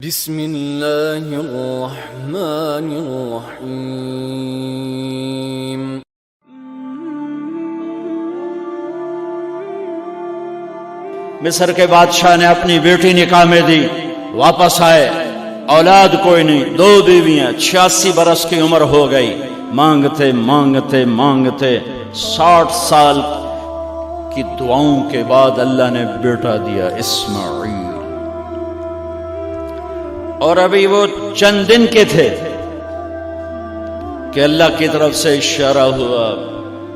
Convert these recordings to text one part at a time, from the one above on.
بسم اللہ الرحمن الرحیم۔ مصر کے بادشاہ نے اپنی بیٹی نکاح میں دی، واپس آئے، اولاد کوئی نہیں، 2 بیویاں، 86 برس کی عمر ہو گئی، مانگتے مانگتے مانگتے 60 سال کی دعاؤں کے بعد اللہ نے بیٹا دیا، اسماعیل۔ اور ابھی وہ چند دن کے تھے کہ اللہ کی طرف سے اشارہ ہوا،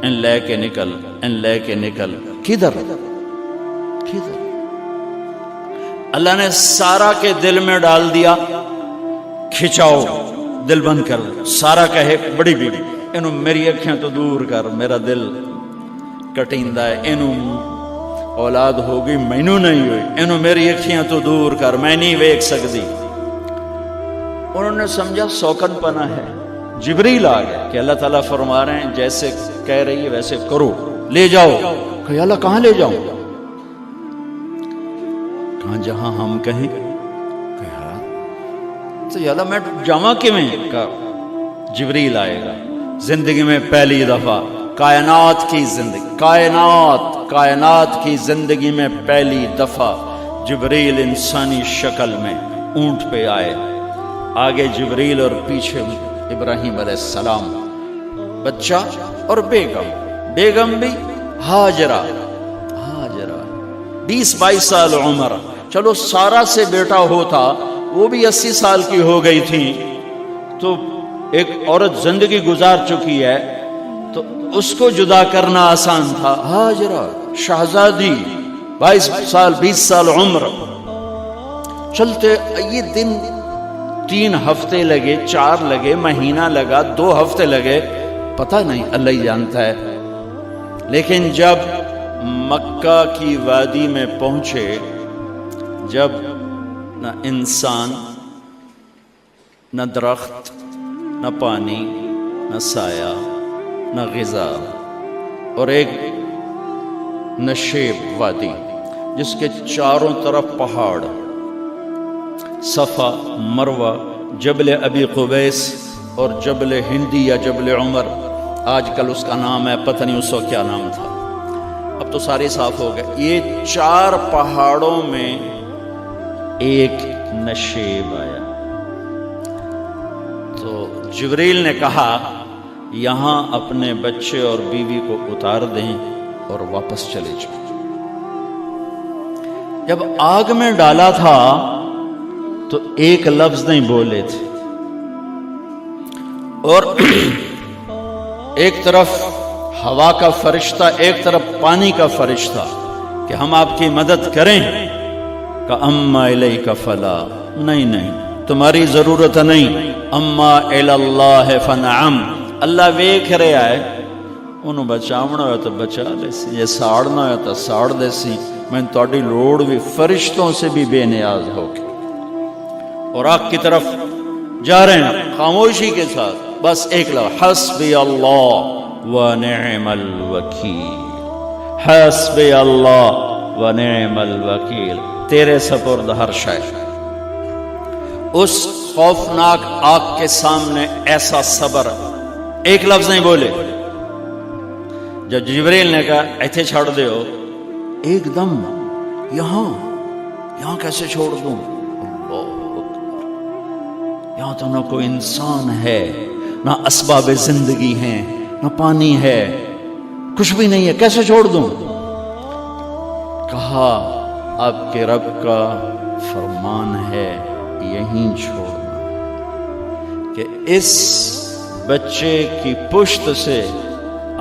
ان لے کے نکل، ان لے کے نکل۔ کدھر؟ اللہ نے سارا کے دل میں ڈال دیا، کھچاؤ، دل بند کر۔ سارا کہے بڑی بیوی، انہوں میری اکھیاں تو دور کر، میرا دل کٹیندہ ہے، انہوں اولاد ہوگی مینوں نہیں ہوئی، انہوں میری اکھیاں تو دور کر، میں نہیں ویکھ سکتی۔ انہوں نے سمجھا سوکن پنا ہے، جبریل آ گئے کہ اللہ تعالیٰ فرما رہے ہیں جیسے کہہ رہی ہے ویسے کرو، لے جاؤ۔ کہ اللہ کہاں لے جاؤں؟ کہاں جہاں ہم کہیں۔ تو اللہ میں جاواں کیویں؟ کہا جبریل آئے گا، زندگی میں پہلی دفعہ کائنات کی زندگی میں پہلی دفعہ جبریل انسانی شکل میں اونٹ پہ آئے، آگے جبریل اور پیچھے ابراہیم علیہ السلام، بچہ اور بیگم بھی ہاجرہ 20-22 سال عمر۔ چلو سارا سے بیٹا ہوتا، وہ بھی 80 سال کی ہو گئی تھی، تو ایک عورت زندگی گزار چکی ہے تو اس کو جدا کرنا آسان تھا۔ ہاجرہ شہزادی 22 سال 20 سال عمر۔ چلتے یہ دن 3 ہفتے لگے، 4 لگے، مہینہ لگا، 2 ہفتے لگے، پتہ نہیں، اللہ ہی جانتا ہے۔ لیکن جب مکہ کی وادی میں پہنچے، جب نہ انسان، نہ درخت، نہ پانی، نہ سایہ، نہ غذا، اور ایک نشیب وادی جس کے چاروں طرف پہاڑ، صفا، مروہ، جبل ابی قبیس اور جبل ہندی یا جبل عمر، آج کل اس کا نام ہے، پتہ نہیں اس وقت کیا نام تھا، اب تو سارے صاف ہو گئے۔ یہ 4 پہاڑوں میں ایک نشیب آیا، تو جبریل نے کہا یہاں اپنے بچے اور بیوی کو اتار دیں اور واپس چلے جائیں۔ جب آگ میں ڈالا تھا تو ایک لفظ نہیں بولے تھے، اور ایک طرف ہوا کا فرشتہ، ایک طرف پانی کا فرشتہ کہ ہم آپ کی مدد کریں، کہ اما الیک فلا، نہیں تمہاری ضرورت نہیں، اما اللہ فنعم، اللہ ویکھ رہا ہے، انہوں بچاونا ہوا تو بچا لے سی، یہ ساڑنا ہوا تو ساڑ دے سی، میں تہاڈی لوڑ بھی فرشتوں سے بھی بے نیاز ہو کے۔ اور آگ کی طرف جا رہے ہیں خاموشی کے ساتھ، بس ایک لفظ، حسبی اللہ ونعم الوکیل، حسبی اللہ ونعم الوکیل، تیرے سپرد ہر شے۔ اس خوفناک آگ کے سامنے ایسا صبر، ایک لفظ نہیں بولے۔ جب جبریل نے کہا ایتھے چھوڑ دے ہو، ایک دم یہاں کیسے چھوڑ دوں؟ یہاں تو نہ کوئی انسان ہے، نہ اسباب زندگی ہیں، نہ پانی ہے، کچھ بھی نہیں ہے، کیسے چھوڑ دوں؟ کہا آپ کے رب کا فرمان ہے یہیں چھوڑنا، کہ اس بچے کی پشت سے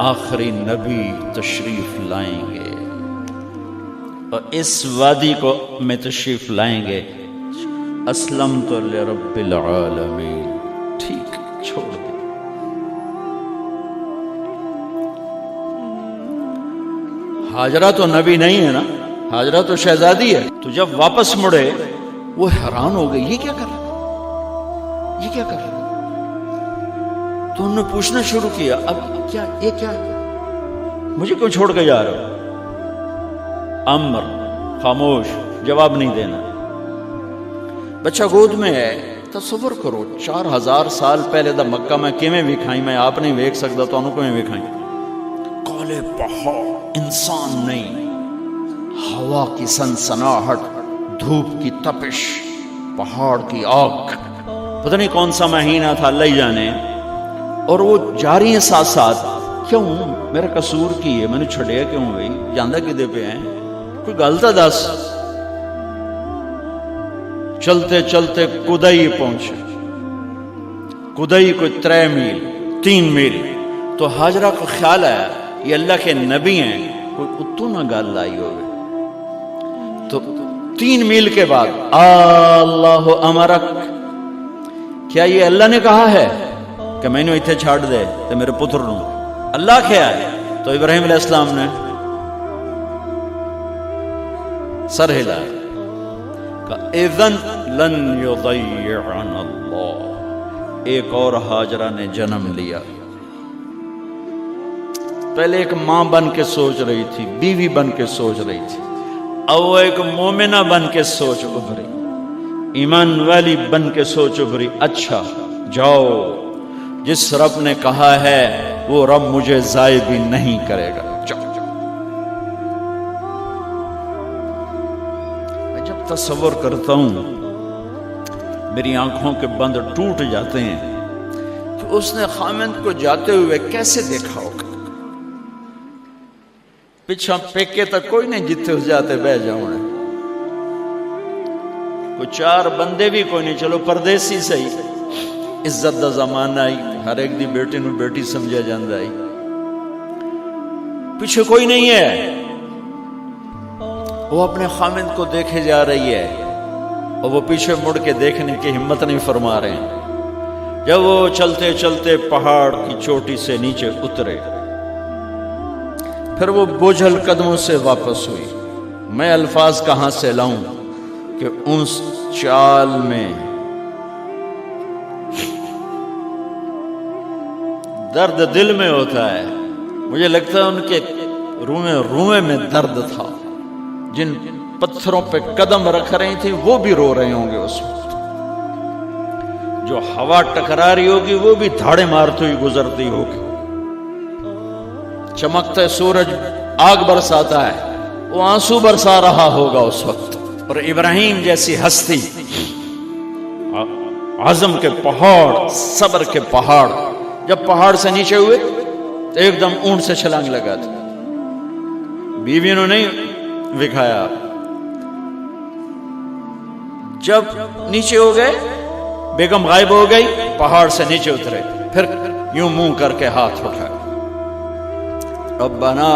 آخری نبی تشریف لائیں گے اور اس وادی کو میں تشریف لائیں گے۔ اسلمت لرب العالمین، ٹھیک چھوڑ دے۔ ہاجرہ تو نبی نہیں ہے نا، ہاجرہ تو شہزادی ہے۔ تو جب واپس مڑے وہ حیران ہو گئی، یہ کیا کر رہا؟ تو انہوں نے پوچھنا شروع کیا، اب کیا یہ کیا، مجھے کیوں چھوڑ کے جا رہے ہو؟ امر، خاموش، جواب نہیں دینا۔ بچہ گود میں ہے. تصور کرو 4000 سال پہلے دا مکہ میں کیویں وکھائی، میں آپ نہیں ویکھ سکدا، تانوں کیویں وکھائی. کالے پہاڑ، انسان نہیں، ہوا کی سنسناہٹ، دھوپ کی تپش، پہاڑ کی آگ. پتہ نہیں کون سا مہینہ تھا، اللہ ہی جانے. اور وہ جاری ہیں ساتھ ساتھ. کیوں؟ میرا قصور کی ہے، میں نے چھڑیا کیوں بھائی؟ جاندہ کدے پہ ہیں؟ کوئی گل تا دس. چلتے چلتے کدئی پہنچے. کدئی کوئی 3 میل 3 میل. تو ہاجرہ کو خیال آیا یہ اللہ کے نبی ہیں، کوئی اتو نہ گل آئی ہوئے. تو 3 میل کے بعد اللہ امرک، کیا یہ اللہ نے کہا ہے کہ میں نے اتنے چھاڑ دے تو میرے پتر نو؟ اللہ کیا ہے؟ تو ابراہیم علیہ السلام نے سر ہلایا، اذن لن یضیعنا اللہ. ایک اور ہاجرہ نے جنم لیا. پہلے ایک ماں بن کے سوچ رہی تھی، بیوی بن کے سوچ رہی تھی، اب وہ ایک مومنہ بن کے سوچ ابھری، ایمان والی بن کے سوچ ابھری. اچھا جاؤ، جس رب نے کہا ہے وہ رب مجھے ضائع بھی نہیں کرے گا. تصور کرتا ہوں میری آنکھوں کے بند ٹوٹ جاتے ہیں کہ اس نے خامند کو جاتے ہوئے کیسے دیکھا ہوگا. پیچھا پیکے تک کوئی نہیں جتے جاتے بہ جاؤں، کوئی 4 بندے بھی کوئی نہیں. چلو پردیسی صحیح، عزت دا زمانہ آئی، ہر ایک دی بیٹی نو بیٹی سمجھا جاندہ آئی. پیچھے کوئی نہیں ہے، وہ اپنے خامند کو دیکھے جا رہی ہے اور وہ پیچھے مڑ کے دیکھنے کی ہمت نہیں فرما رہے ہیں. جب وہ چلتے چلتے پہاڑ کی چوٹی سے نیچے اترے، پھر وہ بوجھل قدموں سے واپس ہوئی. میں الفاظ کہاں سے لاؤں کہ اس چال میں درد دل میں ہوتا ہے. مجھے لگتا ہے ان کے روئے میں درد تھا. جن پتھروں پہ قدم رکھ رہی تھی وہ بھی رو رہے ہوں گے اس وقت. جو ہوا ٹکرا رہی ہوگی وہ بھی دھاڑے مارتی ہوئی گزرتی ہوگی. چمکتا سورج آگ برساتا ہے، وہ آنسو برسا رہا ہوگا اس وقت. اور ابراہیم جیسی ہستی، عزم کے پہاڑ، صبر کے پہاڑ، جب پہاڑ سے نیچے ہوئے تو ایک دم اونٹ سے چھلانگ لگا تھا. بیوی نے نہیں دکھایا. جب نیچے ہو گئے، بیگم غائب ہو گئی، پہاڑ سے نیچے اترے، پھر یوں منہ کر کے ہاتھ اٹھائے، ربنا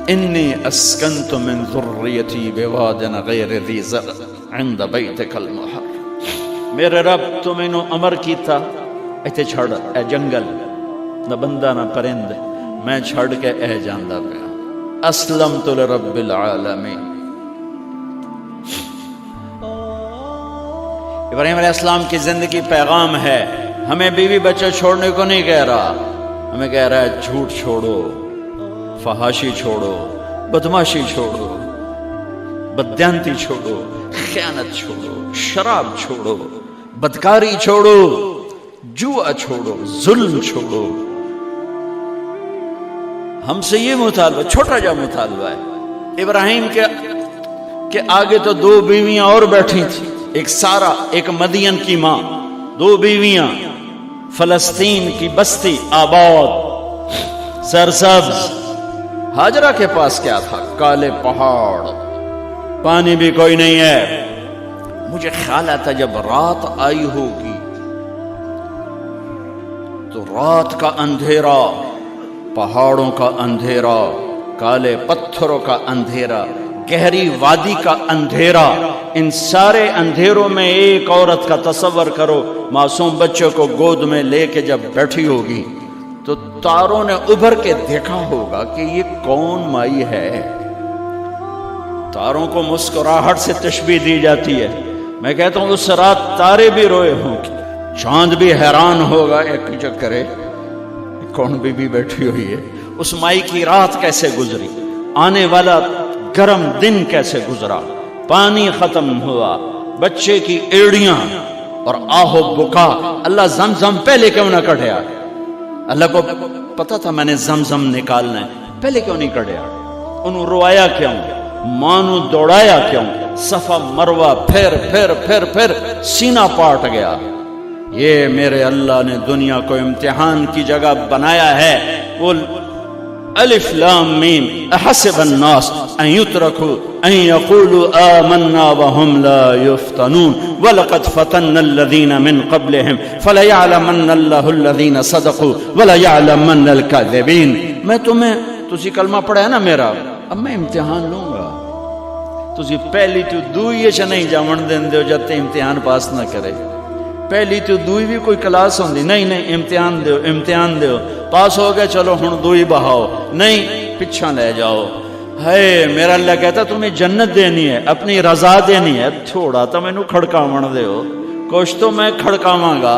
انی اسکنت من ذریتی بواد غیر ذی زرع عند بیتک المحرم. میرے رب تو میں نے امر کیتا ایتھے چھڑ، اے جنگل نہ بندہ نہ پرند، میں چھڑ کے اے جاندہ پہ اسلمت لرب العالمین. ابراہیم علیہ السلام کی زندگی پیغام ہے. ہمیں بیوی بچے چھوڑنے کو نہیں کہہ رہا، ہمیں کہہ رہا ہے جھوٹ چھوڑو، فحاشی چھوڑو، بدماشی چھوڑو، بددیانتی چھوڑو، خیانت چھوڑو، شراب چھوڑو، بدکاری چھوڑو، جوا چھوڑو، ظلم چھوڑو. ہم سے یہ مطالبہ، چھوٹا جا مطالبہ ہے. ابراہیم کے آگے تو 2 بیویاں اور بیٹھی تھیں، ایک سارا، ایک مدین کی ماں، 2 بیویاں. فلسطین کی بستی آباد، سرسبز. ہاجرہ کے پاس کیا تھا؟ کالے پہاڑ، پانی بھی کوئی نہیں ہے. مجھے خیال آتا جب رات آئی ہوگی تو رات کا اندھیرا، پہاڑوں کا اندھیرا، کالے پتھروں کا اندھیرا، گہری وادی کا اندھیرا، ان سارے اندھیروں میں ایک عورت کا تصور کرو، معصوم بچے کو گود میں لے کے جب بیٹھی ہوگی تو تاروں نے ابھر کے دیکھا ہوگا کہ یہ کون مائی ہے. تاروں کو مسکراہٹ سے تشبیہ دی جاتی ہے. میں کہتا ہوں اس رات تارے بھی روئے ہوں گے، چاند بھی حیران ہوگا، ایک چکرے کون بی بی بیٹھی ہوئی ہے. اس مائی کی رات کیسے گزری، آنے والا گرم دن کیسے گزرا، پانی ختم ہوا، بچے کی ایڑیاں اور آہو بکا، اللہ زمزم پہلے کیوں نہ کڑھیا؟ اللہ کو پتا تھا میں نے زمزم نکالنا ہے، پہلے کیوں نہیں کڑھیا؟ انہوں روایا کیوں؟ مانو دوڑایا کیوں؟ صفا مروہ پھر پھر پھر پھر سینہ پاٹ گیا۔ یہ میرے اللہ نے دنیا کو امتحان کی جگہ بنایا ہے۔ وہ الف لام میم احسب الناس ان يتركوا ان يقولوا آمنا وهم لا يفتنون ولقد فتنا الذين من قبلهم فليعلمن الله الذين صدقوا وليعلمن الكاذبين۔ میں تسی کلمہ پڑھا ہے نا میرا، اب میں امتحان لوں گا۔ تسی پہلی تو دوئی چ نہیں جاون دین دیو جب تے امتحان پاس نہ کرے۔ پہلی تو دوئی بھی کوئی کلاس ہوندی نہیں، امتحان دیو امتحان دیو، پاس ہو گئے چلو ہن دوئی بہاؤ، نہیں پچھا لے جاؤ۔ ہے میرا اللہ کہتا تمہیں جنت دینی ہے، اپنی رضا دینی ہے، تھوڑا تو مینوں کھڑکاون دیو، کچھ تو میں کھڑکاواں گا،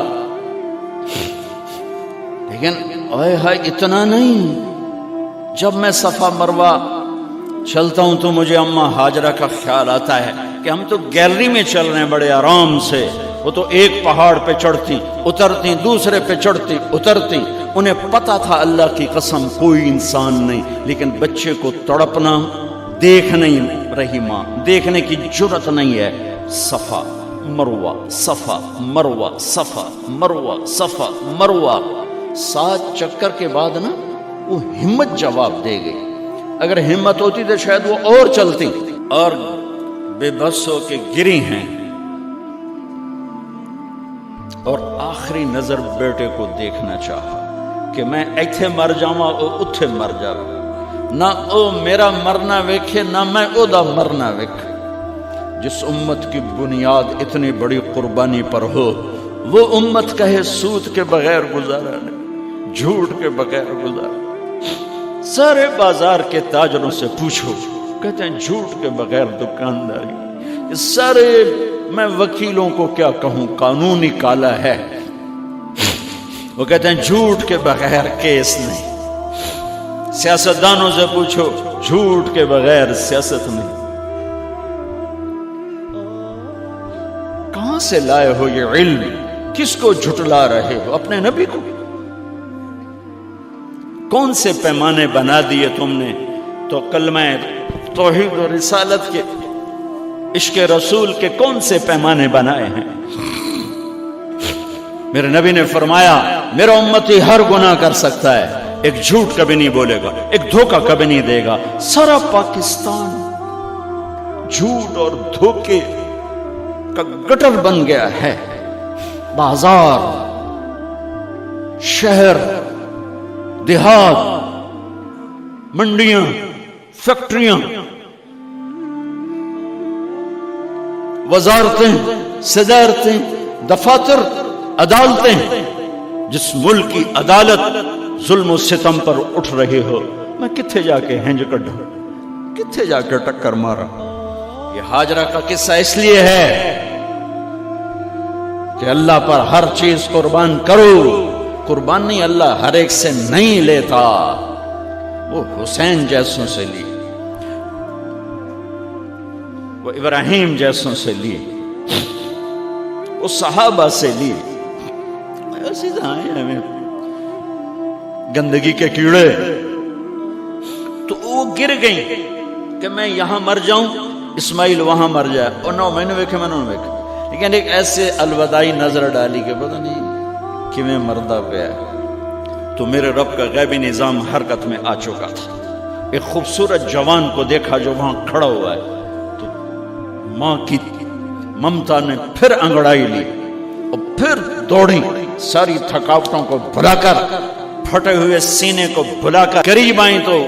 لیکن اوئے ہائے اتنا نہیں۔ جب میں صفا مروہ چلتا ہوں تو مجھے اماں ہاجرہ کا خیال آتا ہے کہ ہم تو گیلری میں چل رہے ہیں بڑے آرام سے، وہ تو ایک پہاڑ پہ چڑھتی اترتی، دوسرے پہ چڑھتی اترتی، انہیں پتا تھا اللہ کی قسم کوئی انسان نہیں، لیکن بچے کو تڑپنا دیکھ نہیں رہی ماں، دیکھنے کی جرت نہیں ہے۔ صفا مروہ صفا مروہ صفا مروہ صفا مروہ، 7 چکر کے بعد نا وہ ہمت جواب دے گئی۔ اگر ہمت ہوتی تو شاید وہ اور چلتی، اور بے بس ہو کے گری ہیں، اور آخری نظر بیٹے کو دیکھنا چاہا کہ میں ایتھے مر جاواں او اتھے مر جاواں، نہ او میرا مرنا ویکھے نہ میں او دا مرنا ویکھ۔ جس امت کی بنیاد اتنی بڑی قربانی پر ہو، وہ امت کہے سود کے بغیر گزارا نہیں، جھوٹ کے بغیر گزارا۔ سارے بازار کے تاجروں سے پوچھو، کہتے ہیں جھوٹ کے بغیر دکانداری۔ سارے میں وکیلوں کو کیا کہوں، قانون نکالا ہے، وہ کہتے ہیں جھوٹ کے بغیر کیس نہیں۔ سیاستدانوں سے پوچھو، جھوٹ کے بغیر سیاست نہیں۔ کہاں سے لائے ہو یہ علم؟ کس کو جھٹلا رہے ہو؟ اپنے نبی کو؟ کون سے پیمانے بنا دیے تم نے؟ تو کلمہ توحید و رسالت کے، عشق رسول کے کون سے پیمانے بنائے ہیں؟ میرے نبی نے فرمایا میرا امتی ہر گناہ کر سکتا ہے، ایک جھوٹ کبھی نہیں بولے گا، ایک دھوکہ کبھی نہیں دے گا۔ سارا پاکستان جھوٹ اور دھوکے کا گٹر بن گیا ہے۔ بازار، شہر، دیہات، منڈیاں، فیکٹریاں، وزارتیں، صدارتیں، دفاتر، عدالتیں، جس ملک کی عدالت ظلم و ستم پر اٹھ رہی ہو، میں کتھے جا کے ہنج کڈھا، کتھے جا کے ٹکر مارا؟ یہ ہاجرہ کا قصہ اس لیے ہے کہ اللہ پر ہر چیز قربان کرو۔ قربان نہیں، اللہ ہر ایک سے نہیں لیتا، وہ حسین جیسوں سے لی، وہ ابراہیم جیسوں سے لی، وہ صحابہ سے لی۔ ایسی ہمیں گندگی کے کیڑے تو وہ گر گئیں کہ میں یہاں مر جاؤں، اسماعیل وہاں مر جائے، اور نو میں نے ویکھے میں نے ویکھے، لیکن ایک ایسے الوداعی نظر ڈالی کہ پتہ نہیں کہ میں مردہ پہ ہے۔ تو میرے رب کا غیبی نظام حرکت میں آ چکا تھا۔ ایک خوبصورت جوان کو دیکھا جو وہاں کھڑا ہوا ہے، تو ماں کی ممتا نے پھر انگڑائی لی اور پھر دوڑی، ساری تھکاوٹوں کو بھلا کر، پھٹے ہوئے سینے کو بھلا کر قریب آئیں تو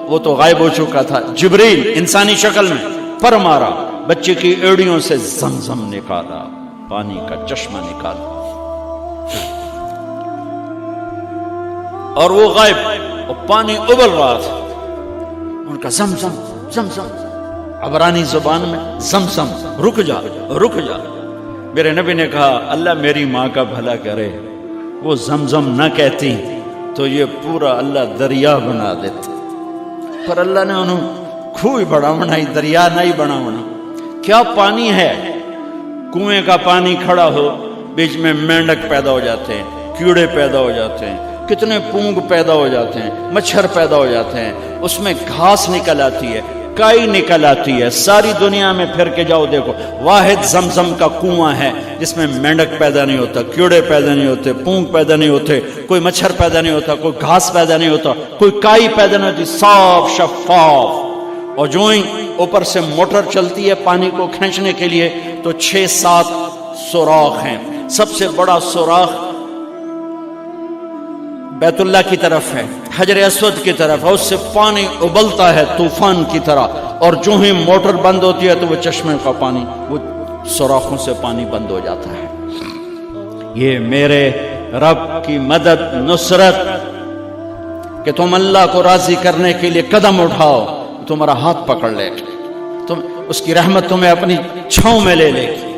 وہ تو غائب ہو چکا تھا۔ جبریل انسانی شکل میں پر مارا، بچے کی ایڑیوں سے زمزم نکالا، پانی کا چشمہ نکالا، اور وہ غائب، اور پانی ابل رہا تھا۔ ان کا زمزم زمزم، عبرانی زبان میں زمزم، رک جا رک جا۔ میرے نبی نے کہا اللہ میری ماں کا بھلا کرے، وہ زمزم نہ کہتی تو یہ پورا اللہ دریا بنا دیتا، پر اللہ نے انہوں کھوئی بڑا بنائی، دریا نہیں بنا بنا۔ کیا پانی ہے؟ کنویں کا پانی کھڑا ہو، بیچ میں مینڈک پیدا ہو جاتے ہیں، کیڑے پیدا ہو جاتے ہیں، کتنے پونگ پیدا ہو جاتے ہیں، مچھر پیدا ہو جاتے ہیں، اس میں گھاس نکل آتی ہے، کائی نکل آتی ہے، ساری دنیا میں پھر کے جاؤ دیکھو، واحد زمزم کا کنواں ہے جس میں مینڈک پیدا نہیں ہوتا، کیڑے پیدا نہیں ہوتے، پونگ پیدا نہیں ہوتے، کوئی مچھر پیدا نہیں ہوتا، کوئی گھاس پیدا نہیں ہوتا، کوئی کائی پیدا نہیں ہوتی، صاف شفاف. اور جو ہی اوپر سے موٹر چلتی ہے پانی کو کھینچنے کے لیے تو 6-7 سوراخ ہیں. سب سے بڑا سوراخ بیت اللہ کی طرف ہے، حجر اسود کی طرف ہے، اس سے پانی ابلتا ہے طوفان کی طرح، اور جو ہی موٹر بند ہوتی ہے تو وہ چشمے کا پانی، وہ سوراخوں سے پانی بند ہو جاتا ہے. یہ میرے رب کی مدد، نصرت، کہ تم اللہ کو راضی کرنے کے لیے قدم اٹھاؤ، تمہارا ہاتھ پکڑ لے، تم اس کی رحمت تمہیں اپنی چھاؤں میں لے لے گی.